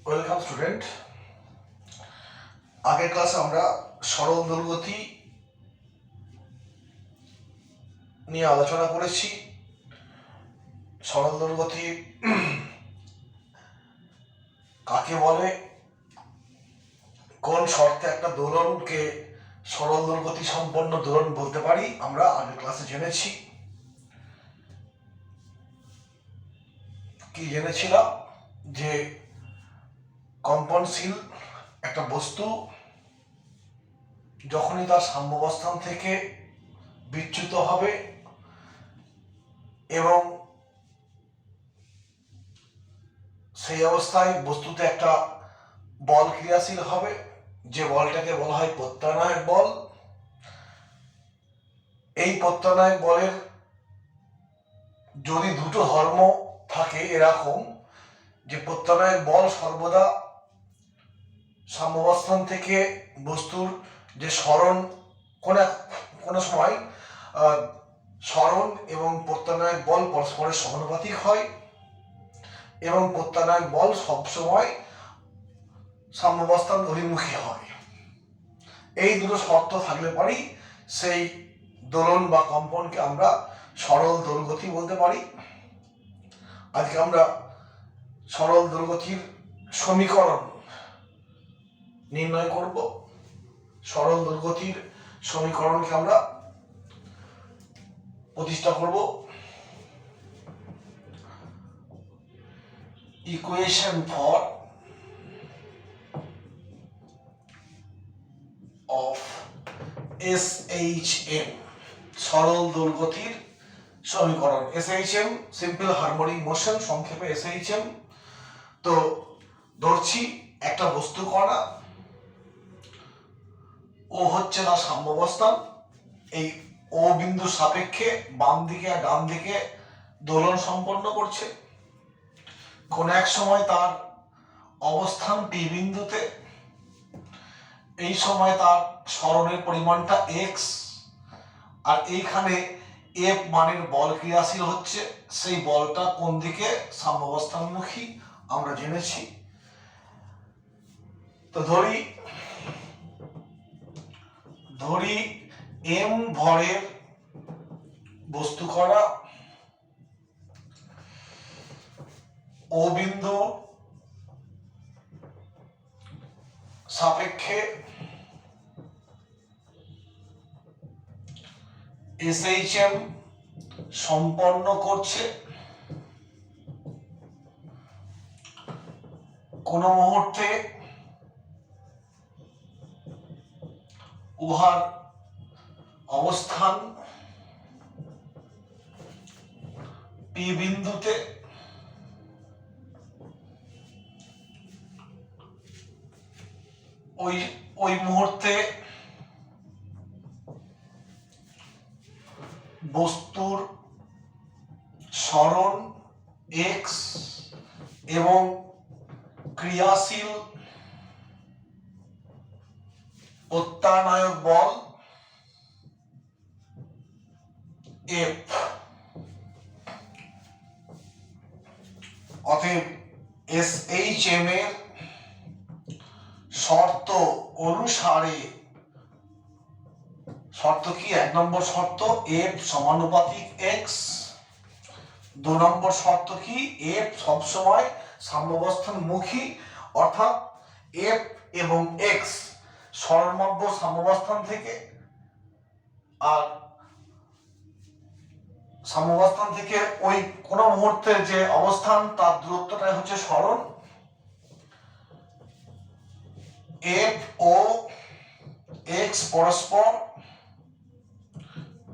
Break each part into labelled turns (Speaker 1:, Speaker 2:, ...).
Speaker 1: Welcome student. আগের ক্লাসে আমরা সরল দোলগতি নিয়ে আলোচনা করেছি। সরল দোলগতি কাকে বলে, কোন শর্তে একটা দোলনকে সরল দোলগতি সম্পন্ন দোলন বলতে পারি, আমরা আগের ক্লাসে জেনেছি। কি জেনেছিলাম? যে কম্পনশীল একটা বস্তু যখনই তার সাম্যাবস্থান থেকে বিচ্যুত হবে এবং সেই অবস্থায় বস্তুতে একটা বল ক্রিয়াশীল হবে, যে বলটাকে বলা হয় প্রত্যানায়ক বল। এই প্রত্যানায়ক বলের যদি দুটো ধর্ম থাকে এরকম, যে প্রত্যানায়ক বল সর্বদা সাম্যাবস্থান থেকে বস্তুর যে সরণ, কোনো সময় সরণ এবং প্রত্যানায়ক বল পরস্পরের সমানুপাতিক হয়, এবং প্রত্যানায়ক বল সবসময় সাম্যাবস্থান অভিমুখী হয়। এই দুটো শর্ত থাকলে পরেই সেই দোলন বা কম্পনকে আমরা সরল দোলগতি বলতে পারি। আজকে আমরা সরল দোলগতির সমীকরণ নির্ণয় করব। সরল দোলগতির সমীকরণকে আমরা প্রতিষ্ঠা করব। ইকুয়েশন ফর অফ SHM, সরল দোলগতির সমীকরণ। SHM সিম্পল হারমোনিক মোশন, সংক্ষেপে SHM। তো ধরছি একটা বস্তু কণা, ও হচ্ছে না সাম্যাবস্থান, এই ও বিন্দু সাপেক্ষে বাম দিকে আর ডান দিকে দোলন সম্পন্ন করছে। কোন এক সময় তার অবস্থান P বিন্দুতে, এই সময় তার সরণের পরিমাণটা x, আর এইখানে F মানের বল ক্রিয়াশীল হচ্ছে, সেই বলটা কোন দিকে? সাম্যাবস্থানমুখী, আমরা জেনেছি। তো ধরি m ভরের বস্তু কণা ও বিন্দু সাপেক্ষে SHM সম্পন্ন করছে। কোন মুহূর্তে উহার অবস্থান P বিন্দুতে, ওই মুহূর্তে বস্তুর সরণ x এবং ক্রিয়াশীল প্রত্যানায়ক বল F। অতএব SHM এর শর্ত অনুসারে, শর্ত কি? 1 নম্বর শর্ত F সমানুপাতিক x। 2 নম্বর শর্ত কি? F সবসময় সাম্যাবস্থানমুখী, অর্থাৎ F এবং x সরলমাব্য সাম্যাবস্থান থেকে, আর সাম্যাবস্থান থেকে ওই কোন মুহূর্তের যে অবস্থান তার দূরত্বটাই হচ্ছে সরণ। F ও x পরস্পর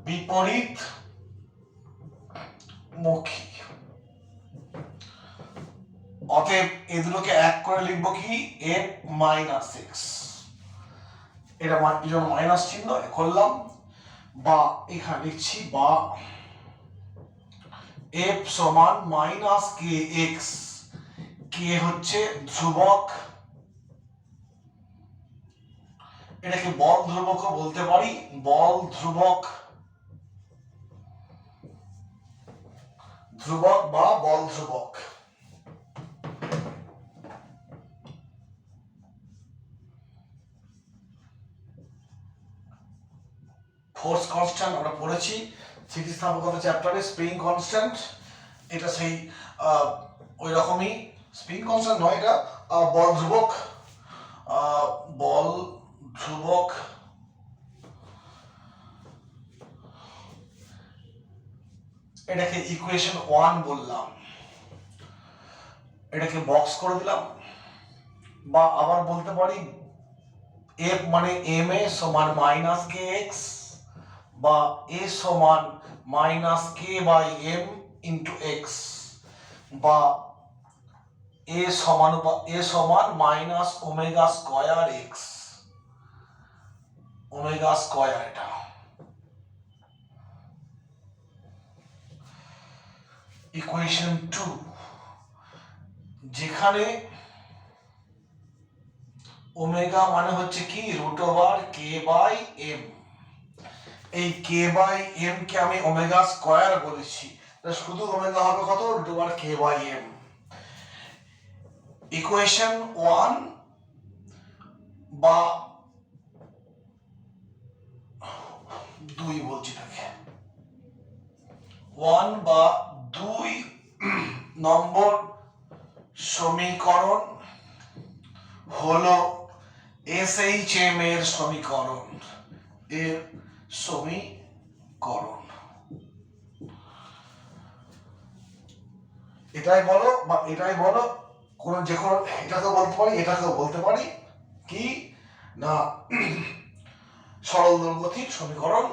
Speaker 1: বিপরীত মুখী। অতএব এই দুটোকে এক করে লিখবো কি? F minus x। এটা মাইনাস চিহ্ন করলাম, বা এখানে লিখছি বা F সমান মাইনাস kx। k হচ্ছে ধ্রুবক, এটাকে বল ধ্রুবক বলতে পারি। বল ধ্রুবক বা বল ধ্রুবক। কনস্ট্যান্ট আমরা পড়েছি স্থিতিস্থাপকতা চ্যাপ্টারে। স্প্রিং কনস্ট্যান্ট এটা সেই ওই রকমই, স্প্রিং কনস্ট্যান্ট নয়, এটা বল ধ্রুবক, বল ধ্রুবক। এটাকে ইকুয়েশন 1 বললাম, এটাকে বক্স করে দিলাম। বা আবার বলতে পারি এফ মানে এম এ সমান মাইনাস কে এক্স, বা এ সমান minus k by m into x, বা এ সমান minus omega square x, omega square. এটা ইকুয়েশন 2, যেখানে ওমেগা মানে হচ্ছে কি root over K by m. এই কে বাই এম কে আমি ওমেগা স্কয়ার বলেছি, শুধু ওমেগা হবে কত, root over K by m. Equation 1 বা 2 বলছি তাকে, 1 বা 2 নম্বর সমীকরণ হলো এসএইচএম এর সমীকরণ, এর সমীকরণ। এটাই বলো বা এটাই বলো, কোন যে কোনো এটাকেও বলতে পারি, এটাকেও বলতে পারি কি না সরল দোলগতির সমীকরণ।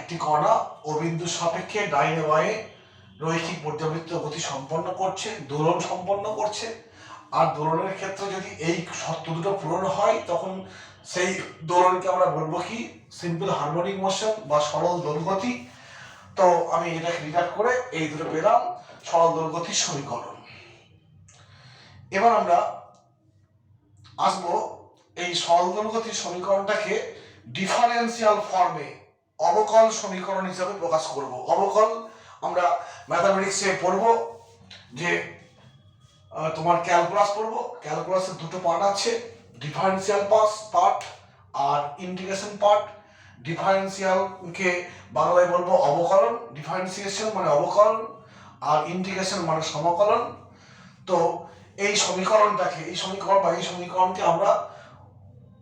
Speaker 1: একটি কণা ও বিন্দুর সাপেক্ষে ডাইনে বাঁয়ে রৈখিক পর্যাবৃত্ত গতি সম্পন্ন করছে, দোলন সম্পন্ন করছে। আর দোলনের ক্ষেত্রে যদি এই শর্ত দুটো পূরণ হয় তখন সেই দোলনকে আমরা বলবো কি সিম্পল হারমোনিক মোশন বা সরল দোলগতি। তো আমি এটাকে রিডাক্ট করে এই দুটো পেলাম সরল দোলগতির সমীকরণ। এবার আমরা আসবো এই সরল দোলগতির সমীকরণটাকে ডিফারেন্সিয়াল ফর্মে অবকল সমীকরণ হিসাবে প্রকাশ করব। অবকল আমরা ম্যাথামেটিক্সে পড়বো, যে তোমার ক্যালকুলাস পড়বো। ক্যালকুলাসের দুটো পার্ট আছে, ডিফারেন্সিয়াল পার্ট আর ইন্টিগ্রেশন পার্ট। ডিফারেন্সিয়ালকে বাংলায় বলবো অবকলন, ডিফারেন্সিয়েশন মানে অবকলন, আর ইন্টিগ্রেশন মানে সমাকলন। তো এই সমীকরণকে আমরা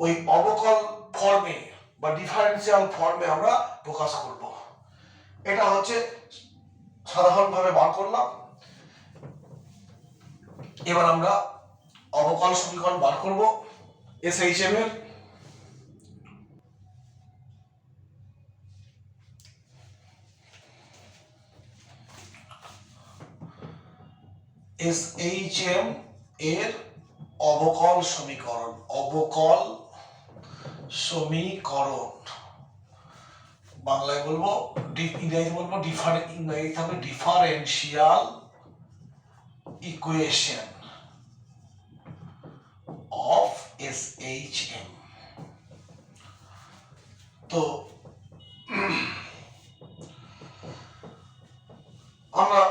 Speaker 1: ওই অবকল ফর্মে বা ডিফারেন্সিয়াল ফর্মে আমরা প্রকাশ করব। এটা হচ্ছে সাধারণভাবে বার করলাম। এবার আমরা অবকল সমীকরণ বার করব এসএইচএম এর। এসএইচএম এর অবকল সমীকরণ, অবকল সমীকরণ বাংলায় বলবো, ইংরেজি বলবো ডিফারেন্সিয়াল ইকুয়েশন অফ এসএইচএম। তো আমরা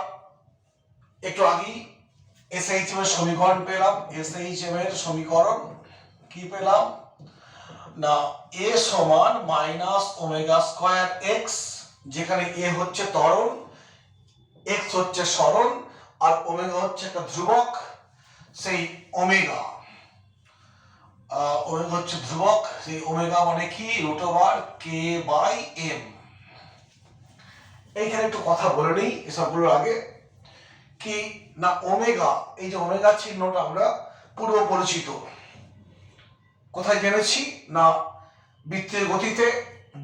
Speaker 1: একটু আগেই এসএইচএম এর সমীকরণ পেলাম। এসএইচএম এর সমীকরণ কি পেলাম না এ সমান মাইনাস ওমেগা স্কয়ার এক্স, যেখানে এ হচ্ছে ত্বরণ, এক্স হচ্ছে সরণ, আর ওমেগা হচ্ছে একটা ধ্রুবক। সেই ওমেগা হচ্ছে ধ্রুবক, সেই ওমেগা মানে কি root over K by m. এইখানে একটু কথা বলে নিই এসবগুলোর আগে, কি না ওমেগা, এই যে ওমেগা চিহ্নটা আমরা পূর্ব পরিচিত। কোথায় জেনেছি না বৃত্তের গতিতে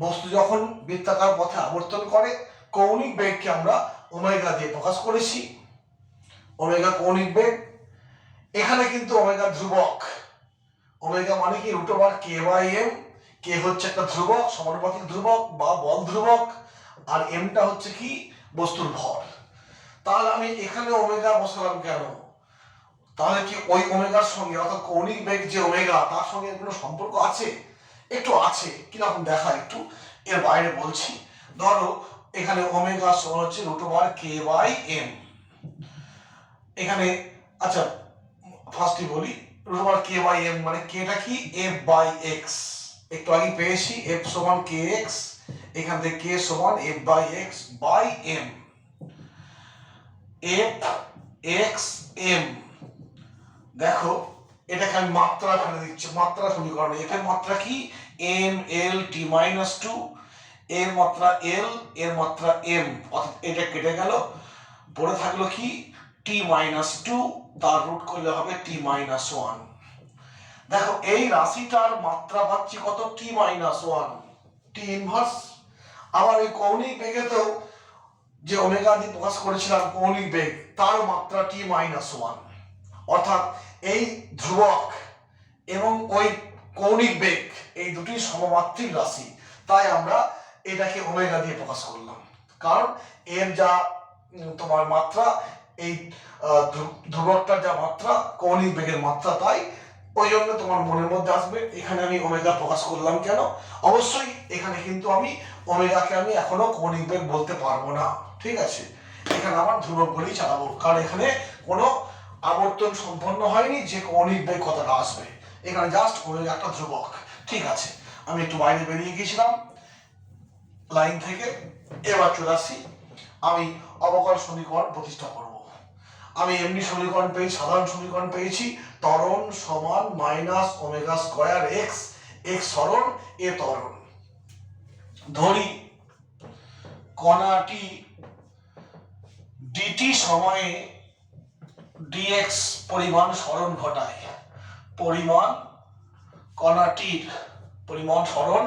Speaker 1: বস্তু যখন বৃত্তাকার পথে আবর্তন করে কৌণিক বেগকে আমরা ওমেগা দিয়ে প্রকাশ করেছি, ওমেগা কৌণিক বেগ। এখানে কিন্তু ওমেগা ধ্রুবক, ওমেগা মানে কি root over K by M. K হচ্ছে একটা ধ্রুবক, সমানুপাতিক ধ্রুবক বা বল ধ্রুবক, আর এমটা হচ্ছে কি বস্তুর ভর। তাহলে আমি এখানে ওমেগা বসালাম কেন? তাহলে কি ওই ওমেগার সঙ্গে অর্থাৎ কৌণিক বেগ যে ওমেগা তার সঙ্গে কোনো সম্পর্ক আছে? একটু আছে, কিরকম দেখা একটু এর বাইরে বলছি। ধরো এখানে ওমেগা সমান হচ্ছে root over K by m. এখানে আচ্ছা ফার্স্টে বলি root over K by m মানে কেটা কি এফ বাই এক্স। একটু আগে পেয়েছি এফ সমান কে এক্স, এখান থেকে কে সমান f by x by m, f x m. দেখো এটাকে আমি মাত্রা ফেলে দিচ্ছি, মাত্রা সমীকরণ। এফ এর মাত্রা কি এম এল টি মাইনাস টু, এর মাত্রা এল, এর মাত্রা এম, অর্থাৎ এটা কেটে গেল, পড়ে থাকলো কি টি মাইনাস টু, তার রুট করলে হবে টি মাইনাস ওয়ান। দেখো এই রাশিটার মাত্রা পাচ্ছি কত টি মাইনাস ওয়ান, টি ইনভার্স। আবার এই কৌণিক বেগেতেও যে ওমেগা দিয়ে প্রকাশ করেছিলাম কৌণিক বেগ, তার মাত্রা টি মাইনাস ওয়ান। অর্থাৎ এই ধ্রুবক এবং ওই কৌণিক বেগ এই দুটি সমমাত্রিক রাশি, তাই আমরা এটাকে ওমেগা দিয়ে প্রকাশ করলাম। কারণ এর যা তোমার মাত্রা, এই ধ্রুবকটার যা মাত্রা কৌণিক বেগের মাত্রা, তাই ওই জন্য তোমার মনের মধ্যে আসবে এখানে আমি ওমেগা প্রকাশ করলাম কেন। অবশ্যই এখানে কিন্তু আমি ওমেগাকে আমি এখনো কৌণিক বেগ বলতে পারবো না, ঠিক আছে। এখানে আমার ধ্রুবক বলেই চালাবো, কারণ এখানে কোনো আবর্তন সম্পন্ন হয়নি যে কৌণিক বেগ কতটা আসবে, এখানে জাস্ট ওমেগা একটা ধ্রুবক, ঠিক আছে। আমি একটু বাইরে বেরিয়ে গিয়েছিলাম লাইন থেকে, এবার চলে আসি আমি অবকল সমীকরণ প্রতিষ্ঠা করব। আমি এমনি সমীকরণ পেয়েছি, সাধারণ সমীকরণ পেয়েছি, ত্বরণ সমান minus omega square x, x সরণ এ ত্বরণ। ধরি কণাটি ডিটি সময়ে ডিএক্স পরিমাণ সরণ ঘটায়, পরিমাণ কণাটির পরিমাণ সরণ,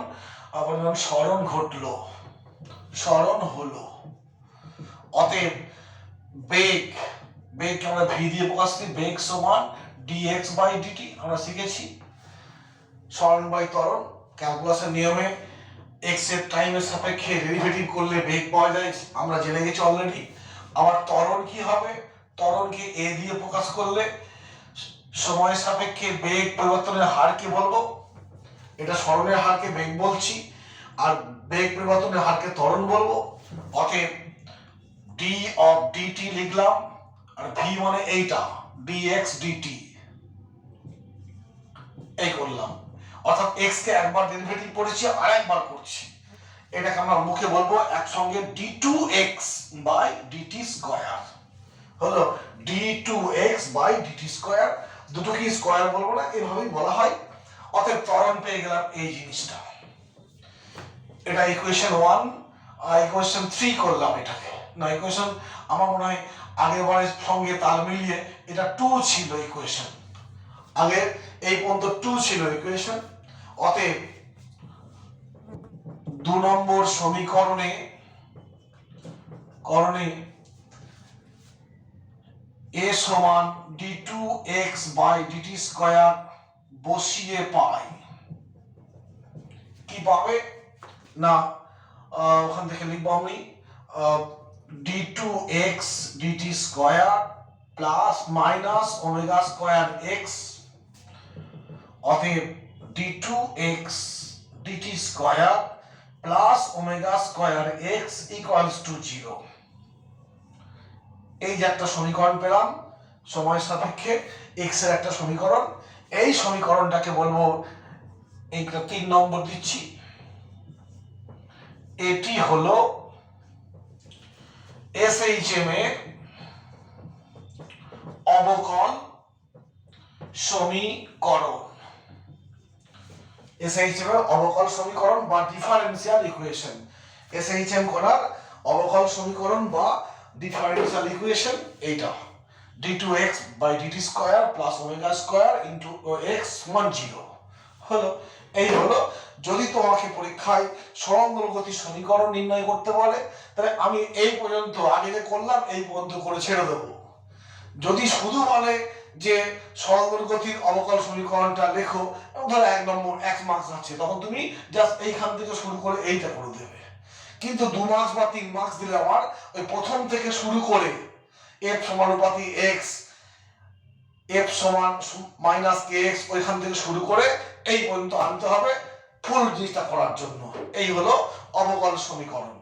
Speaker 1: পরিমাণ সরণ ঘটলো, সরণ হলো। অতএব বেগ, বেগকে আমরা ভি দিয়ে প্রকাশ করি, বেগ সমান ডিএক্স বাই ডিটি। আমরা শিখেছি সরণ বাই ত্বরণ, ক্যালকুলাসের নিয়মে এক্স এর টাইমের সাপেক্ষে ডেরিভেটিভ করলে বেগ পাওয়া যায়, আমরা জেনে গেছি অলরেডি। আবার ত্বরণ কি হবে, ত্বরণকে এ দিয়ে প্রকাশ করলে সময় সাপেক্ষে বেগ পরিবর্তনের হারকে বলবো, এটা সরণের হারকে বেগ বলছি, আর বেগ পরিবর্তনের হারকে ত্বরণ বলবো। অতএব ডি অফ ডিটি লিখলাম, আর ভি মানে এইটা ডিএক্স ডিটি, এই করলাম। অর্থাৎ এক্স কে একবার ডেরিভেটিভ করেছি আর একবার করছি, এটাকে আমরা মুখে বলবো একসঙ্গে d2x বাই ডিটি স্কয়ার। হলো d2x বাই ডিটি স্কয়ার, দুটোকে স্কয়ার বলবো না, এভাবেই বলা হয়। অতএব ত্বরণ পেয়ে গেলাম এই জিনিসটা, এটা ইকুয়েশন 1। আর ইকুয়েশন 3 করলাম এটাকে, না ইকুয়েশন আমার মনে হয় আগের বারের সঙ্গে তাল মিলিয়ে এটা 2 ছিল ইকুয়েশন, আগে এই পর্যন্ত 2 ছিল ইকুয়েশন। অতএব 2 নম্বর সমীকরণে a সমান d2x বাই ডিটি স্কয়ার বসিয়ে পাই, কি পাবে না ওখান থেকে লিখবো আমি d2x dt square plus minus omega square x। অতএব d2x dt square plus omega square x equals to 0। এই যে একটা সমীকরণ পেলাম সময়ের সাপেক্ষে x এর একটা সমীকরণ, এই সমীকরণটাকে বলবো, এইটা 3 নম্বর দিচ্ছি, এটি হলো SHM এর অবকল সমীকরণ, SHM এর অবকল সমীকরণ বা ডিফারেন্সিয়াল ইকুয়েশন। SHM করার অবকল সমীকরণ বা ডিফারেন্সিয়াল ইকুয়েশন এইটা, d2x by dt square plus omega square into x সমান 0 হলো। এই হলো, যদি তোমাকে পরীক্ষায় সরলদল গতির সমীকরণ নির্ণয় করতে বলে, তাহলে আমি এই পর্যন্ত আগে যে করলাম এই পর্যন্ত করে ছেড়ে দেবো। যদি শুধু বলে যে সরলদল গতির অবকল সমীকরণটা লেখো, ধরো 1 নম্বর 1 মার্কস আছে, তখন তুমি জাস্ট এইখান থেকে শুরু করে এইটা করে দেবে। কিন্তু 2 মার্কস বা 3 মার্কস দিলে আমার ওই প্রথম থেকে শুরু করে f সমানুপাতি x, f সমান মাইনাস kx, ওইখান থেকে শুরু করে এই পর্যন্ত আনতে হবে ফুল জিনিসটা করার জন্য। এই হলো অবকল সমীকরণ।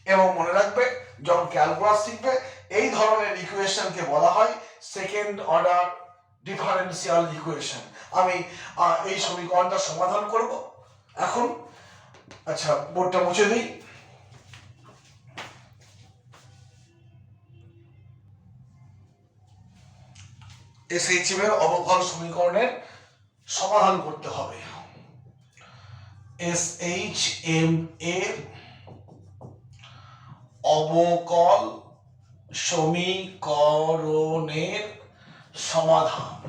Speaker 1: এবং মনে রাখবে যখন ক্যালকুলাস শিখবে এই ধরনের ইকুয়েশনকে বলা হয় সেকেন্ড অর্ডার ডিফারেন্সিয়াল ইকুয়েশন। আমি এই সমীকরণটা সমাধান করব এখন। আচ্ছা বোর্ডটা মুছে দিই। SHM এর অবকল সমীকরণের সমাধান করতে হবে। SHM এর অবকল সমীকরণের সমাধান।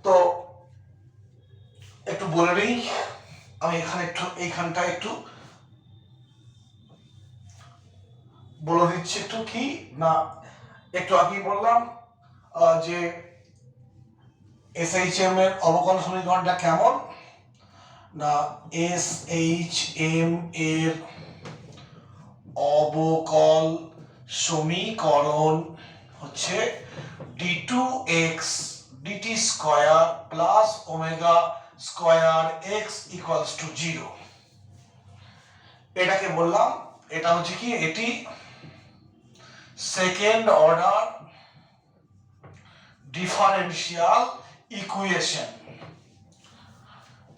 Speaker 1: তো একটু বলে নিই, আমি এইখানটা একটু বলে দিচ্ছি একটু কি না, একটু আগেই বললাম যে SHM এর অবকল সমীকরণটা কেমন না, SHM এর অবকল সমীকরণ হচ্ছে d2x dt square plus omega square x equals to 0। এটাকে বললাম, এটা হচ্ছে কি, এটি সেকেন্ড অর্ডার ডিফারেন্সিয়াল ইকুয়েশন।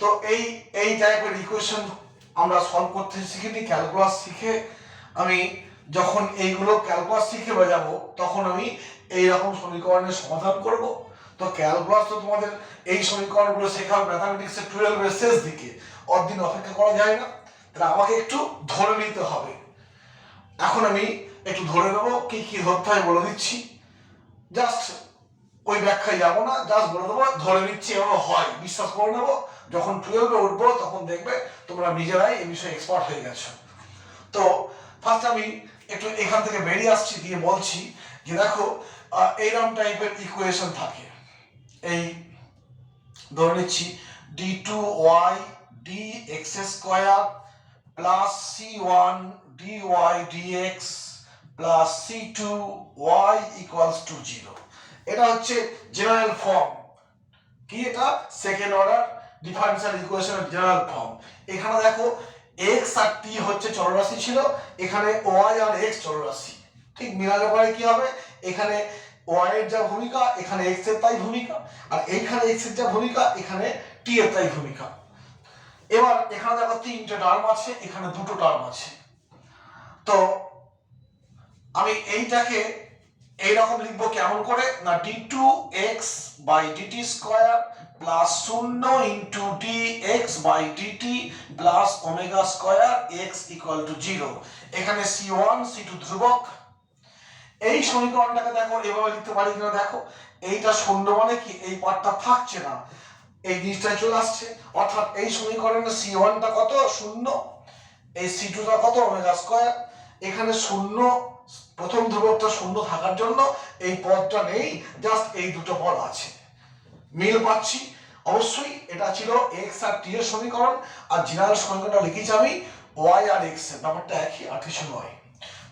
Speaker 1: তো এই টাইপের ইকুয়েশন আমরা সলভ করতে শিখিনি ক্যালকুলাস শিখে। আমি যখন এইগুলো ক্যালকুলাস শিখে বোঝাবো তখন আমি এইরকম সমীকরণের সমাধান করব। তো ক্যালকুলাস তো তোমাদের এই সমীকরণগুলো শেখা ম্যাথামেটিক্সের 12 এর শেষ দিকে, অতদিন অপেক্ষা করা যায় না, তাহলে আমাকে একটু ধরে নিতে হবে। এখন আমি একটু ধরে নেবো, কি কি ধরতে হয় বলে দিচ্ছি, জাস্ট ওই ব্যাখ্যায় যাবো না, জাস্ট বলে দেবো ধরে নিচ্ছি এভাবে হয়, বিশ্বাস করে নেবো। যখন 12 উঠবো তখন দেখবে তোমরা নিজেরাই এই বিষয়ে এক্সপার্ট হয়ে গেছো। তো ফার্স্ট আমি একটু এখান থেকে বেরিয়ে আসছি, দিয়ে বলছি যে দেখো এইরকম টাইপের ইকুয়েশন থাকে। এই ধরে নিচ্ছি d2y dx square plus c1 dy dx plus c2y equals to 0। এটা হচ্ছে জেনারেল ফর্ম। কি এটা? সেকেন্ড অর্ডার ডিফারেন্সিয়াল ইকুয়েশনের জেনারেল ফর্ম। এখানে দেখো x আর t হচ্ছে চলরাশি ছিল, এখানে y আর x চলরাশি। ঠিক মিলালে পরে কি হবে, এখানে y এর যা ভূমিকা এখানে x এর তাই ভূমিকা, আর এইখানে x এর যা ভূমিকা এখানে t এর তাই ভূমিকা। এবার এখানে দেখো তিনটে টার্ম আছে, এখানে দুটো টার্ম আছে। তো আমি এইটাকে এইরকম লিখবো কেমন করে না, d2x by dt square plus 0 into dx by dt plus omega square x equal to 0। এখানে c1 c2 ধ্রুবক। এই সমীকরণটাকে দেখো এভাবে লিখতে পারি কিনা দেখো, এইটা শূন্য মানে কি এই পার্টটা থাকছে না, এই জিনিসটা চলে আসছে, অর্থাৎ এই সমীকরণে c1 টা কত, 0, এই c2 টা কত, ওমেগা স্কয়ার। এখানে 0 প্রথম ধ্রুবকটা 0 থাকার জন্য এই পদটা নেই, জাস্ট এই দুটো পদ আছে। মিল পাচ্ছি? অবশ্যই এটা ছিল x আর t এর সমীকরণ, আর জেনারেল সমীকরণটা লিখেছি আমি y আর x এর, ব্যাপারটা একই আর কিছু নয়।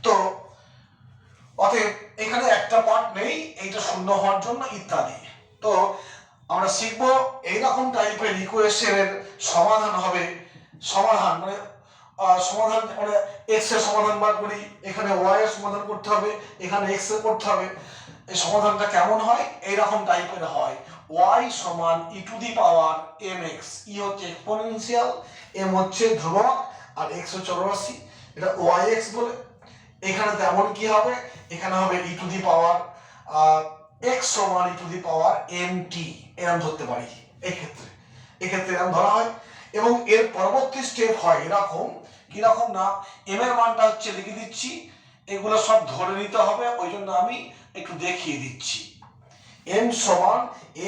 Speaker 1: তো অতএব এখানে একটা পার্ট নেই, এইটা শূন্য হওয়ার জন্য ইত্যাদি। তো আমরা শিখবো এইরকম টাইপের ইকুয়েশনের সমাধান হবে, সমাধান মানে x এর সমাধান বার করি, এখানে y এর সমাধান করতে হবে, এখানে x এর করতে হবে। এই সমাধানটা কেমন হয়, এইরকম টাইপের হয়। y সমান e to the power mx, e হচ্ছে এক্সপোনেনশিয়াল, m হচ্ছে ধ্রুবক, আর x হচ্ছে চলরাশি, এটা yx বলে। এখানে তেমন কি হবে, এখানে হবে e to the power x সমান e to the power mt, এরকম ধরতে পারি। এক্ষেত্রে এরকম ধরা হয়। এবং এর পরবর্তী স্টেপ হয় এরকম, কিরকম না, m এর মানটা হচ্ছে লিখে দিচ্ছি, এগুলো সব ধরে নিতে হবে, ওই জন্য আমি একটু দেখিয়ে দিচ্ছি। m সমান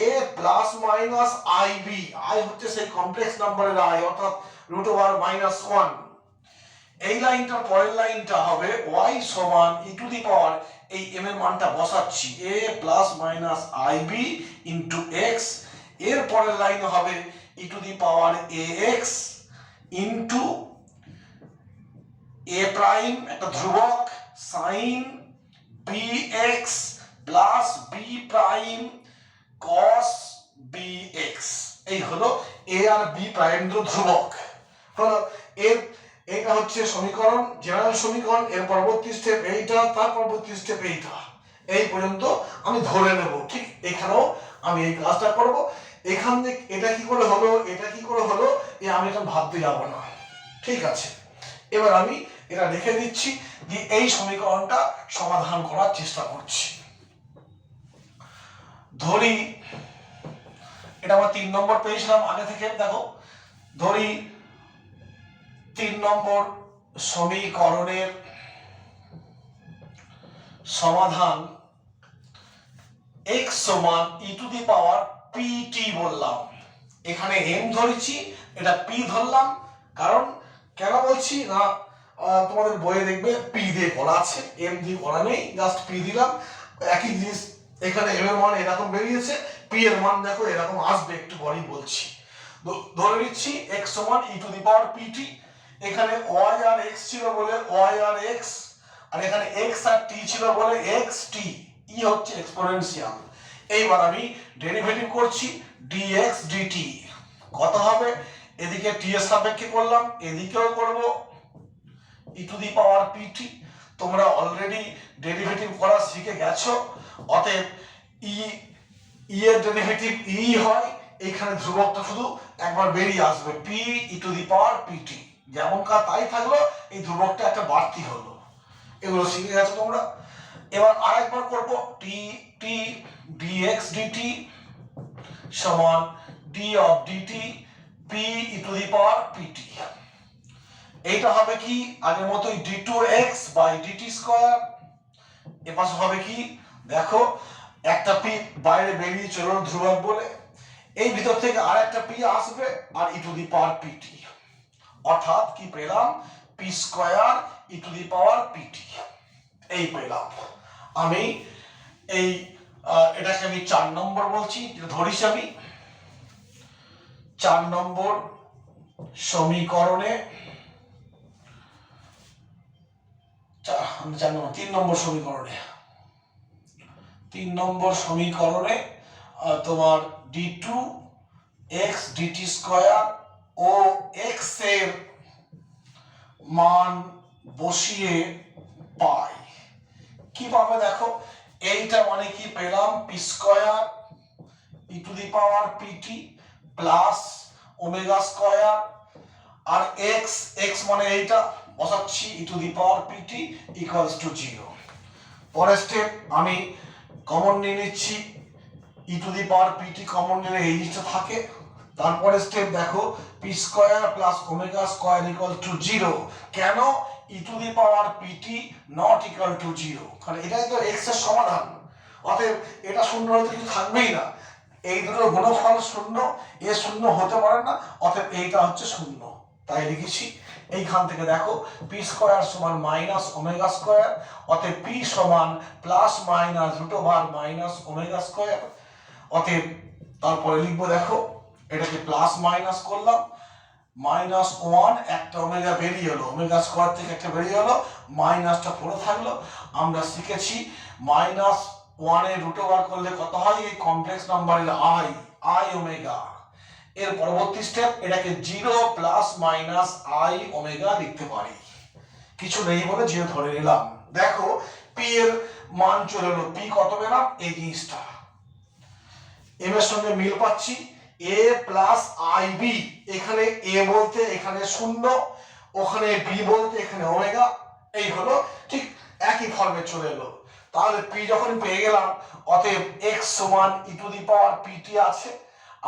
Speaker 1: a plus minus ib, i হচ্ছে সেই কমপ্লেক্স নাম্বারের i, অর্থাৎ √1। এই লাইনটার পরের লাইনটা হবে y সমান e টু দি পাওয়ার, এই m এর মানটা বসাচ্ছি a plus minus ib into x, এর পরের লাইন হবে e to the power ax into a prime একটা ধ্রুবক sin bx plus b prime cos bx। এই হলো a আর b প্রাইম দুটো ধ্রুবক হলো। এটা হচ্ছে সমীকরণ, জেনারেল সমীকরণ। এর পরবর্তী স্টেপ এইটা, তার পরবর্তী স্টেপ এইটা, এই পর্যন্ত আমি ধরে নেব। ঠিক এখানেও আমি এই কাজটা করব। এখান থেকে এটা কি করে হলো, এটা কি করে হলো, আমি এখন ভাবতে যাব না। ঠিক আছে, এবার আমি এটা রেখে দিচ্ছি, দিয়ে এই সমীকরণটা সমাধান করার চেষ্টা করছি। ধরি এটা আমরা 3 নম্বর পেয়েছিলাম আগে থেকে, দেখো ধরি 3 নম্বর সমীকরণের সমাধান x সমান e to the power pt বললাম, এখানে m ধরেছি, এটা p ধরলাম, কারণ কেন বলছি না তোমাদের বইয়ে দেখবে p দিয়ে করা আছে, m দিয়ে করা নেই, জাস্ট p দিলাম, একই জিনিস। এখানে m এর মান এরকম বেরিয়েছে, p এর মান দেখো এরকম আসবে, একটু পরেই বলছি। ধরে নিচ্ছি x সমান e to the power pt, এখানে y আর x ছিল বলে y আর x, আর এখানে x আর t ছিল বলে xt, ই হচ্ছে এক্সপোনেনশিয়াল। এইবার আমি ডেরিভেটিভ করছি dx dt, কত হবে, এদিকে t এর সাপেক্ষে করলাম, এদিকেও করব e to the power pt। তোমরা অলরেডি ডেরিভেটিভ করা শিখে গেছো, অতএব ই এর ডেরিভেটিভ ই হয়, এখানে ধ্রুবকটা শুধু একবার বেরিয়ে আসবে p e to the power pt, যেমন কা তাই থাকলো, এই ধ্রুবকটা একটা বাড়তি হলো। এগুলো শিখে গেছো তোমরা। এবার আরেকবার করব t dx dt সমান d of dt p e to the power pt। এইটা হবে কি আগের মতোই d2x বাই dt স্কয়ার, এপাশে হবে কি দেখো একটা p বাইরে বেরিয়ে চলো ধ্রুবক বলে, এই ভিতর থেকে আরেকটা p আসবে আর e to the power pt, অর্থাৎ কি পেলাম p square e to the power pt, এই পেলাম। আমি এই এটাকে আমি 4 নম্বর বলছি, ধরিস আমি 4 নম্বর সমীকরণে 3 নম্বর সমীকরণে তোমার d2x dt স্কয়ার ও x এর মান বসিয়ে পাই, কি পাবে দেখো, এইটা মানে কি পেলাম p square e to the power pt plus omega square, আর x মানে এইটা বসাচ্ছি e to the power pt equals to 0। পরের স্টেপ আমি কমন নিয়ে নিচ্ছি, e to the power pt common নিলে এই জিনিসটা থাকে। তারপরে স্টেপ দেখো p square plus omega square equal to 0, কেন e to the power pt not equal to 0, কারণ এটাই তো x এর সমাধান, অতএব এটা শূন্য হলে কিছু থাকবেই না, এই দুটোর গুণফল শূন্য, এ শূন্য হতে পারে না, অতএব এইটা হচ্ছে শূন্য, তাই লিখেছি। এইখান থেকে দেখো p স্কয়ার সমান মাইনাস ওমেগা স্কয়ার, অতএব p সমান plus minus root over minus omega square, অতএব তারপরে লিখবো দেখো এটাকে প্লাস মাইনাস করলাম, মাইনাস 1 একটা ওমেগা বেরিয়ে এলো, ওমেগা স্কয়ার থেকে একটা বেরিয়ে এলো, মাইনাসটা পড়ে থাকলো। আমরা শিখেছি মাইনাস 1 এর রুট ওভার করলে কত হয়, এই কমপ্লেক্স নাম্বারের i ওমেগা। এর পরবর্তী স্টেপ এটাকে 0 প্লাস মাইনাস i ওমেগা লিখতে পারি, কিছু নেই বলে 0 ধরে নিলাম। দেখো p এর মান চলে এলো, p কত পেলাম, এই জিনিসটা m এর সঙ্গে মিল পাচ্ছি, a প্লাস ib, এখানে a বলতে এখানে 0, ওখানে b বলতে এখানে ওমেগা, এই হলো ঠিক একই ফর্মে চলে এলো। তাহলে p যখন পেয়ে গেলাম, অতএব x সমান e to the power pt আছে,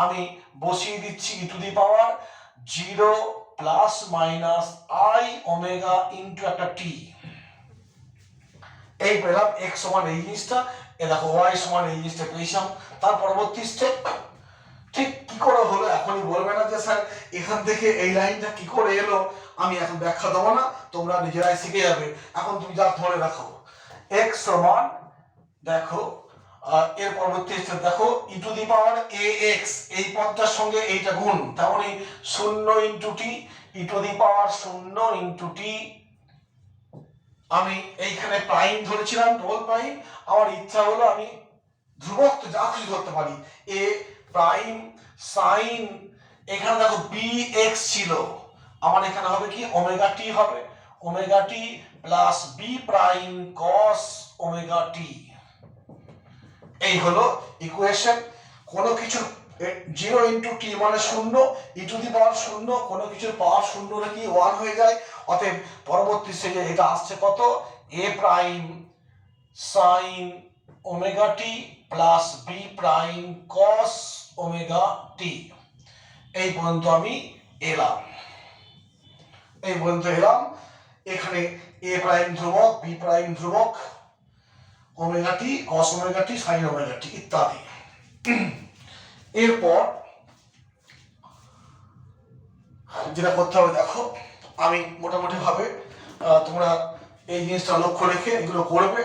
Speaker 1: আমি বসিয়ে দিচ্ছি e to the power 0 plus minus i omega into একটা t, এই পেলাম x সমান এই জিনিসটা, এ দেখো y সমান এই জিনিসটা পেয়েছিলাম। তার পরবর্তী স্টেপ ঠিক কি করে হলো এখনই বলবে না যে স্যার এখান থেকে এই লাইনটা কি করে এলো, আমি এখন ব্যাখ্যা দেবো না, তোমরা নিজেরাই শিখে যাবে। এখন তুমি যা ধরে রাখো x সমান দেখো এর পরবর্তী স্টেপ দেখো e to the power ax, এই পদটার সঙ্গে এইটা গুণ, তেমনি 0 into t e to the power 0 into t, আমি এইখানে প্রাইম ধরেছিলাম ডবল প্রাইম, আমার ইচ্ছা হলো আমি ধ্রুবক তো যা খুশি ধরতে পারি, a প্রাইম সাইন, এখানে দেখো bx ছিল, আমার এখানে হবে কি ওমেগা t হবে, omega t plus b prime cos omega t, এই হলো ইকুয়েশন। কোনো কিছু 0 ইনটু t মানে 0, e টু দি পাওয়ার 0, কোনো কিছুর পাওয়ার 0 হলে কি 1 হয়ে যায়, অতএব পরবর্তী স্টেজে এটা আসছে কত, A prime sine omega T plus B prime cos omega T. এই পর্যন্ত আমি এলাম, এই পর্যন্ত এলাম। এখানে এ প্রাইম ধ্রুবক, বি প্রাইম ধ্রুবক, omega T cos omega T sine omega T ইত্যাদি। এরপর যেটা করতে হবে দেখো, আমি মোটামুটি ভাবে তোমরা এই জিনিসটা লক্ষ্য রেখে এগুলো করবে।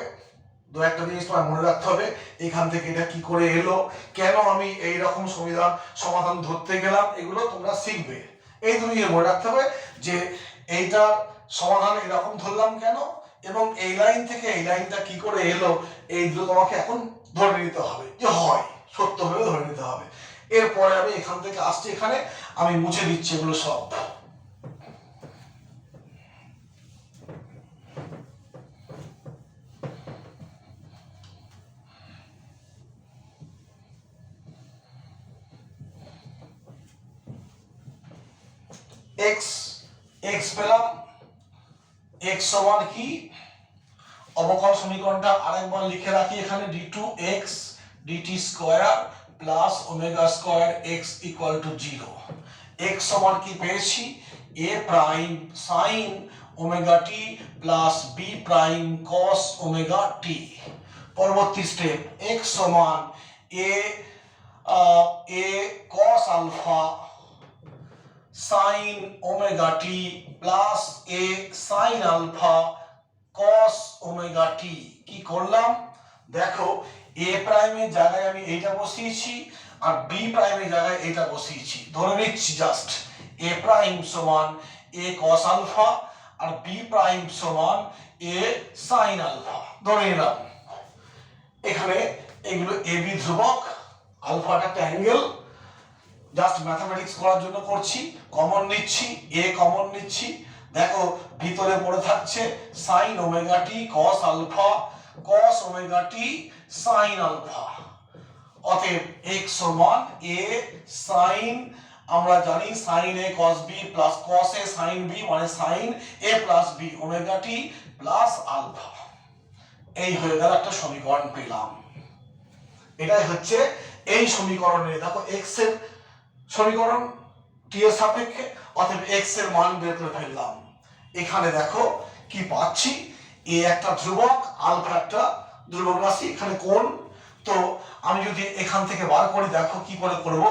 Speaker 1: দু একটা জিনিস তোমার মনে রাখতে হবে, এখান থেকে এটা কি করে এলো, কেন আমি এই রকম সমাধান ধরতে গেলাম, এগুলো তোমরা শিখবে। এই দুটো জিনিস মনে রাখতে হবে যে এইটার সমাধান এরকম ধরলাম কেন, এবং এই লাইন থেকে এই লাইনটা কি করে এলো, এই দুটো তোমাকে এখন ধরে নিতে হবে যে হয়, সত্যভাবে ধরে নিতে হবে। এরপরে আমি এখান থেকে আসছি, এখানে আমি মুছে দিচ্ছি এগুলো সব। এক্স এক্স পেলাম, এক্স সমান কি, অবকল সমীকরণটা আরেকবার লিখে রাখি এখানে, d2x dt square plus omega square x equal to 0। x সমান কি পেয়েছি, a prime sine omega T plus b prime cos omega T. পরবর্তী স্টেপ, x সমান a cos alpha sine omega T plus a sine alpha cos omega T. কি করলাম দেখো, a প্রাইমের জায়গায় আমি এইটা বসিয়েছি আর b প্রাইমের জায়গায় এটা বসিয়েছি, ধরে নিচ্ছি জাস্ট a প্রাইম সমান a cos আলফা আর b প্রাইম সমান a sin আলফা ধরে নিলাম। এখানে এগুলো ab ধ্রুবক, আলফাটা একটা অ্যাঙ্গেল, জাস্ট ম্যাথমেটিক্স করার জন্য করছি, কমন নিচ্ছি, a কমন নিচ্ছি। দেখো ভিতরে পড়ে থাকছে sin omega t cos alpha cos omega টি sin আলফা। অতএব x সমান a sin, আমরা জানি sin a cos b plus cos a sin b মানে sin a প্লাস b ওমেগা টি প্লাস আলফা। এই হয়ে গেল একটা সমীকরণ পেলাম। এটাই হচ্ছে এই সমীকরণে দেখো x এর সমীকরণ টি এর সাপেক্ষে, অতএব x এর মান বের করে ফেললাম। এখানে দেখো কি পাচ্ছি, a একটা ধ্রুবক, আলফা একটা ধ্রুবক রাশি, এখানে কোণ। তো আমি যদি এখান থেকে বার করি, দেখো কি করে করব,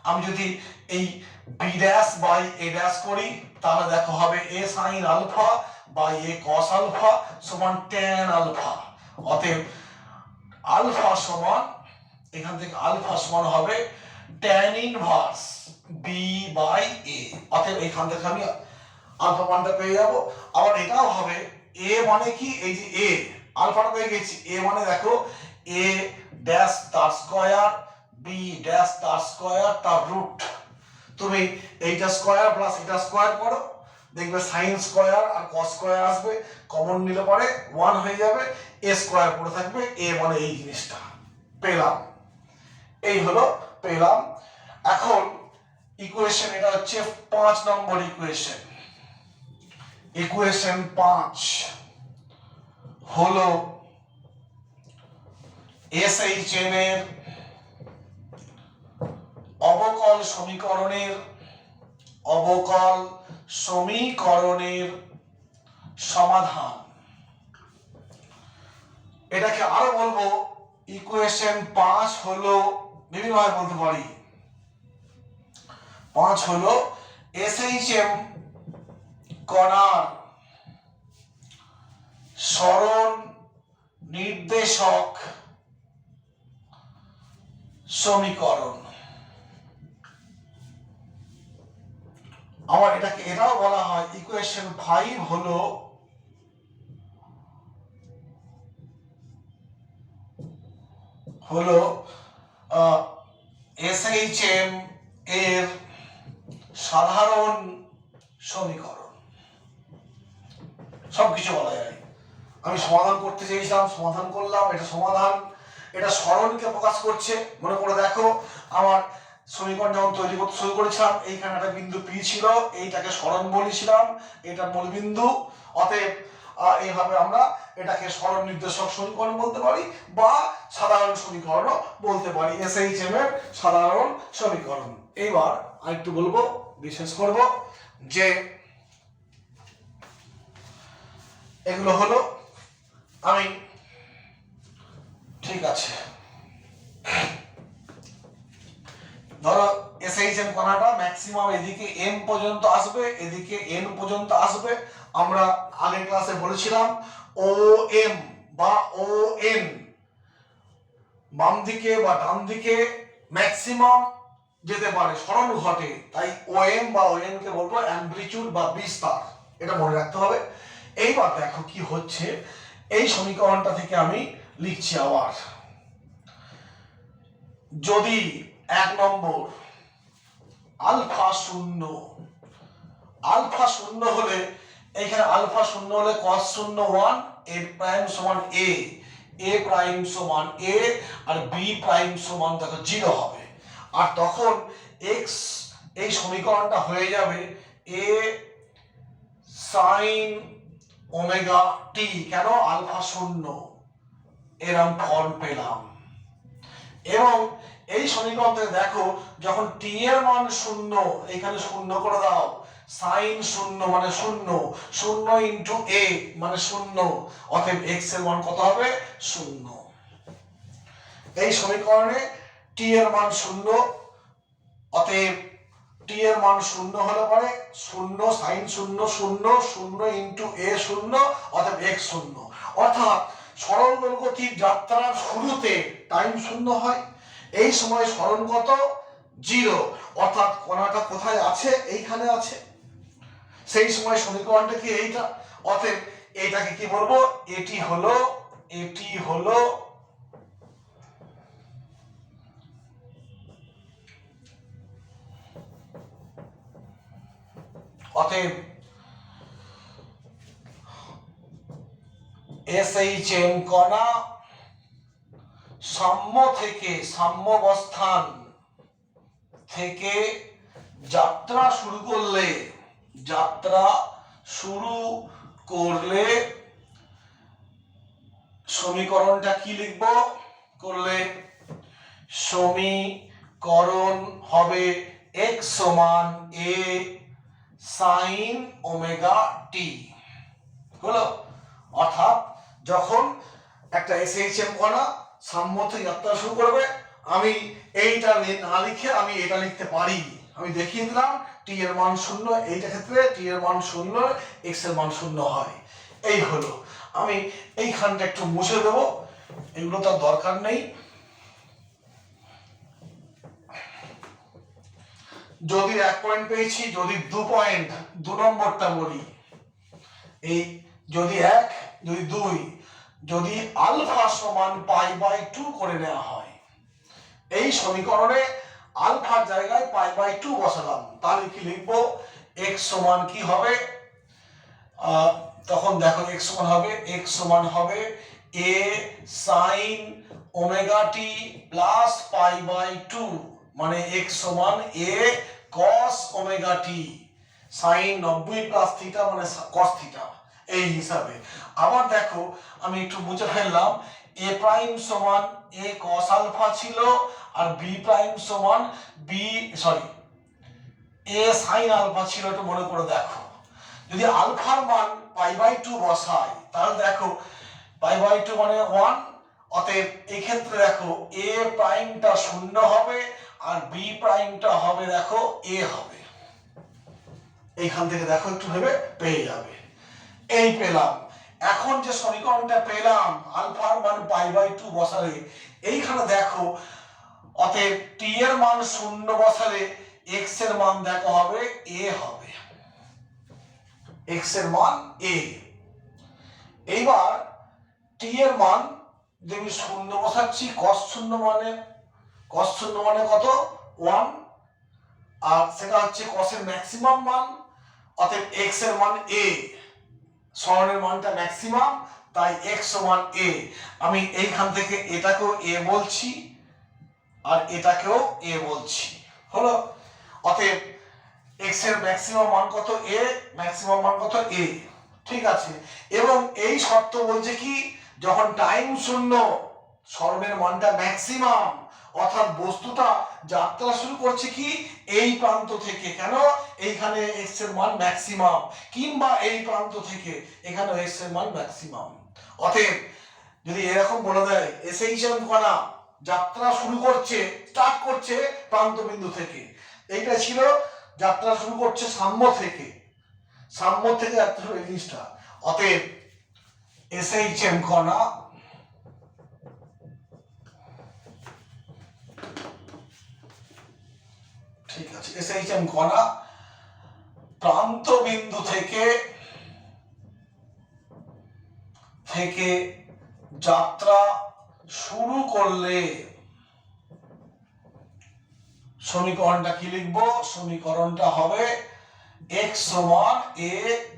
Speaker 1: আমি যদি এই b dash by a dash করি, তাহলে দেখো হবে a sin alpha by a cos alpha সমান tan আলফা। অতএব আলফা সমান, এখান থেকে আলফা সমান হবে tan inverse b by a। অতএব এখান থেকে আমি আলফা মানটা পেয়ে যাব। আবার এটাও হবে a মানে কি, এই যে a আলফাটা পেয়ে গেছি, a মানে দেখো a ড্যাশ তার স্কয়ার b ড্যাশ তার স্কয়ার তার রুট। তুমি এইটা স্কয়ার প্লাস এটা স্কয়ার করো, দেখবে sin স্কয়ার আর cos স্কয়ার আসবে, কমন নিলে পরে 1 হয়ে যাবে, a স্কয়ার পড়ে থাকবে, a মানে এই জিনিসটা পেলাম। এই হলো পেলাম। এখন ইকুয়েশন, এটা হচ্ছে 5 নম্বর ইকুয়েশন। ইকুয়েশন 5 হলো SHM এর অবকল সমীকরণের সমাধান। এটাকে আরো বলবো, ইকুয়েশন 5 হলো, বিভিন্ন ভাবে বলতে পারি, 5 হলো SHM কণার সরণ নির্দেশক সমীকরণ। আবার এটাকে এটাও বলা হয়, ইকুয়েশন 5 হলো SHM এর সাধারণ সমীকরণ। সবকিছু বলা যায়। আমি সমাধান করতে চেয়েছিলাম, সমাধান করলাম, এটা সমাধান, এটা সরণকে প্রকাশ করছে। মনে করে দেখো, আমার সমীকরণ যখন তৈরি করতে শুরু করেছিলাম এইখানে একটা বিন্দু পি ছিল, এইটাকে সরণ বলেছিলাম, এটা মূল বিন্দু। অতএব এইভাবে আমরা এটাকে সরণ নির্দেশক সমীকরণ বলতে পারি বা সাধারণ সমীকরণও বলতে পারি, এসএইচএম এর সাধারণ সমীকরণ। এইবার আরেকটু বলবো, বিশেষ করব যে এগুলো হলো আমি ঠিক আছে, ধরো এসএইচএম কণাটা ম্যাক্সিমাম এদিকে এম পর্যন্ত আসবে, এদিকে এন পর্যন্ত আসবে। আমরা আগের ক্লাসে বলেছিলাম ও এম বা ও এন বাম দিকে বা ডান দিকে ম্যাক্সিমাম যেতে পারে, সরণ ঘটে, তাই ও এম বা ও এন কে বলবো অ্যামপ্লিটিউড বা বিস্তার, এটা মনে রাখতে হবে। এইবার দেখো কি হচ্ছে, এই সমীকরণটা থেকে আমি লিখছি আবার, যদি 1 নম্বর আলফা শূন্য, আলফা শূন্য হলে এইখানে আলফা শূন্য হলে cos শূন্য 1, a প্রাইম সমান a, a প্রাইম সমান a আর b প্রাইম সমান দেখো 0 হবে। আর তখন x এই সমীকরণটা হয়ে যাবে a sin ওমেগা t, কেন আলফা শূন্য, এরকম ফর্ম পেলাম। এবং এই সমীকরণ থেকে দেখো যখন t এর মান শূন্য, এখানে শূন্য করে দাও, সাইন শূন্য মানে শূন্য, শূন্য ইন্টু a মানে শূন্য, অতএব x এর মান কত হবে, শূন্য। এই সমীকরণে t এর মান শূন্য, অতএব t এর মান শূন্য হলে পরে শূন্য সাইন শূন্য শূন্য, শূন্য ইন্টু a শূন্য, অতএব x শূন্য। অর্থাৎ সরল দৈর্ঘ্যটির যাত্রার শুরুতে টাইম শূন্য হয়, এই সময় সরণ কত, 0, অর্থাৎ কণাটা কোথায় আছে, এইখানে আছে, সেই সময় সমীকরণটা কি এইটা। অতএব এইটাকে কি বলবো, এটি হলো অতএব এসএইচএম কণা সাম্যাবস্থান থেকে যাত্রা শুরু করলে সমীকরণটা কি লিখব, করলে সমীকরণ হবে x সমান a sin ওমেগা t হলো। অর্থাৎ যখন একটা এসএইচএম কণা সাম্য থেকে যাত্রা শুরু করবে, আমি এইটা না লিখে আমি এটা লিখতে পারি, আমি দেখিয়ে দিলাম t এর মান শূন্য, এইটা ক্ষেত্রে t এর মান শূন্য, x এর মান শূন্য হয়। এই হলো, আমি এইখানটা একটু মুছে দেবো, এগুলো তার দরকার নেই। যদি 1 পয়েন্ট পেয়েছি, যদি 2 পয়েন্ট, 2 নম্বরটা বলি, এই যদি 1, যদি 2, যদি আলফা সমান π/2 করে নেওয়া হয়, এই সমীকরণে আলফার জায়গায় π/2 বসালাম, তাহলে কি লিখবো, x সমান কি হবে, তখন দেখো x সমান হবে a sin omega t plus π/2, মানে x সমান a cos omega t sin 90 plus theta মানে cos থিটা, এই হিসাবে। আবার দেখো আমি একটু মুছে ফেললাম, a প্রাইম সমান a cos আলফা ছিল, আর b প্রাইম সমান a sin আলফা ছিল, একটু মনে করে দেখো। যদি আলফার মান π/2 বসাই, তাহলে দেখো π/2 মানে 1, অতএব এই ক্ষেত্রে দেখো a প্রাইমটা শূন্য হবে আর b প্রাইমটা হবে দেখো a হবে। এইখান থেকে দেখো একটু ভেবে পেয়ে যাবে, এই পেলাম। এখন যে সমীকরণটা পেলাম আলফার মান π/2 বসালে, এইখানে দেখো অতএব t এর মান শূন্য বসালে x এর মান দেখো হবে a হবে, x এর মান a। এইবার t এর মান যদি শূন্য বসাচ্ছি, cos শূন্য মানে কত, 1, আর সেটা হচ্ছে cos এর ম্যাক্সিমাম মান, অতএব x এর মান a, সরণের মানটা ম্যাক্সিমাম, তাই x সমান a। আমি এইখান থেকে এটাকেও a বলছি আর এটাকেও a বলছি। হলো। অতএব এক্স এর ম্যাক্সিমাম মান কত এ, ম্যাক্সিমাম মান কত এ, ঠিক আছে। এবং এই শর্ত বলছে কি, যখন টাইম শূন্য সরণের মানটা ম্যাক্সিমাম, অর্থাৎ বস্তুটা যাত্রা শুরু করছে কি এই প্রান্ত থেকে, কেন এইখানে এক্স এর মান ম্যাক্সিমাম, কিংবা এই প্রান্ত থেকে এখানে এক্স এর মান ম্যাক্সিমাম। অতএব যদি এরকম বলে দেয় এসএইচএম কণা যাত্রা শুরু করছে, স্টার্ট করছে প্রান্ত বিন্দু থেকে, এইটা ছিল যাত্রা শুরু করছে সাম্য থেকে, সাম্য থেকে যাত্রা শুরু এই জিনিসটা। অতএব এসএইচএম কণা ঠিক আছে, এসএইচএম কণা প্রান্ত বিন্দু থেকে যাত্রা শুরু করলে সমীকরণটা কি লিখবো, সমীকরণটা হবে x সমান a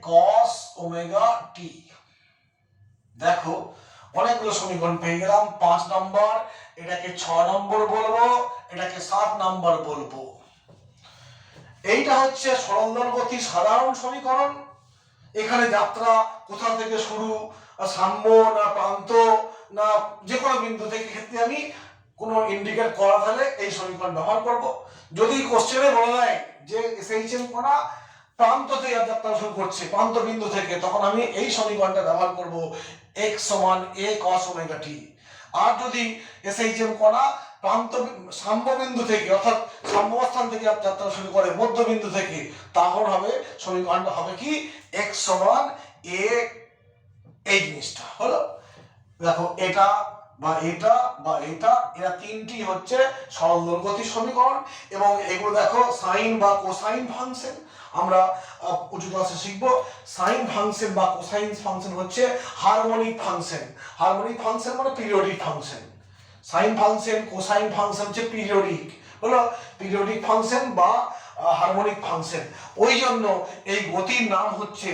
Speaker 1: cos ওমেগা t। দেখো অনেকগুলো সমীকরণ পেয়ে গেলাম, 5 নম্বর, এটাকে 6 নম্বর বলবো, এটাকে 7 নম্বর বলবো। এইটা হচ্ছে সরল দোলক গতির সাধারণ সমীকরণ। এখানে যাত্রা কোথা থেকে শুরু, সাম্য না প্রান্ত না যে কোনো বিন্দু থেকে, ক্ষেত্রে আমি কোনো ইন্ডিকেট করা থাকলে এই সমীকরণ ব্যবহার করব। যদি কোশ্চেনে বলা যায় যে এসএইচএম কণা প্রান্ত থেকে যাত্রা শুরু করছে, প্রান্ত বিন্দু থেকে, তখন আমি এই সমীকরণটা ব্যবহার করব x সমান a cos ওমেগা t। আর যদি এসএইচএম কণা প্রান্ত সাম্য বিন্দু থেকে, অর্থাৎ সাম্যাবস্থান থেকে যাত্রা শুরু করে মধ্যবিন্দু থেকে, তখন হবে সমীকরণটা হবে কি x সমান a, এই জিনিসটা হলো। দেখো এটা বা এটা বা এটা, এরা তিনটি হচ্ছে সরল দোলক গতির সমীকরণ। এবং এগুলো দেখো সাইন বা কোসাইন ফাংশন, আমরা উচ্চ ক্লাসে শিখবো। সাইন ফাংশন বা কোসাইন ফাংশন হচ্ছে হারমোনিক ফাংশন। হারমোনিক ফাংশন মানে periodic function. Sine function cosine function হচ্ছে পিরিয়ডিক, হলো পিরিয়ডিক ফাংশন বা হারমোনিক ফাংশন। ওই জন্য এই গতির নাম হচ্ছে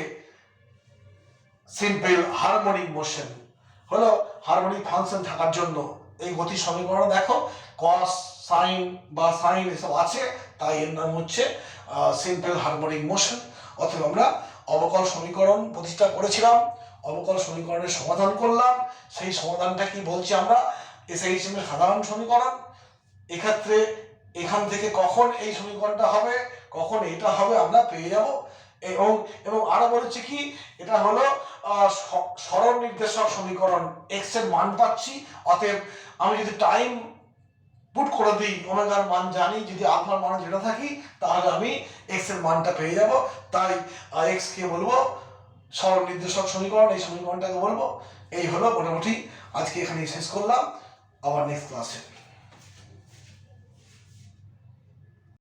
Speaker 1: সিম্পল হারমোনিক মোশন, হলো হারমোনিক ফাংশন থাকার জন্য এই গতির সমীকরণ দেখো কস সাইন বা সাইন এসব আছে, তাই এর নাম হচ্ছে সিম্পল হারমোনিক মোশন। অথবা আমরা অবকল সমীকরণ প্রতিষ্ঠা করেছিলাম, অবকল সমীকরণের সমাধান করলাম। সেই সমাধানটা কি বলছি আমরা, এসএইচএম এর সাধারণ সমীকরণ। এক্ষেত্রে এখান থেকে কখন এই সমীকরণটা হবে, কখন এটা হবে আমরা পেয়ে যাব। এবং এবং আরো বলেছে কি, এটা হলো সরল নির্দেশক সমীকরণ, x এর মান পাচ্ছি। অতএব আমি যদি টাইম পুট করে দিই, ওমেগার মান জানি, যদি আলফার মান যেটা থাকি, তাহলে আমি x এর মানটা পেয়ে যাব। তাই x কে বলবো সরল নির্দেশক সমীকরণ, এই সমীকরণটাকে বলবো। এই হলো মোটামুটি, আজকে এখানেই শেষ করলাম, আবার নেক্সট ক্লাসে।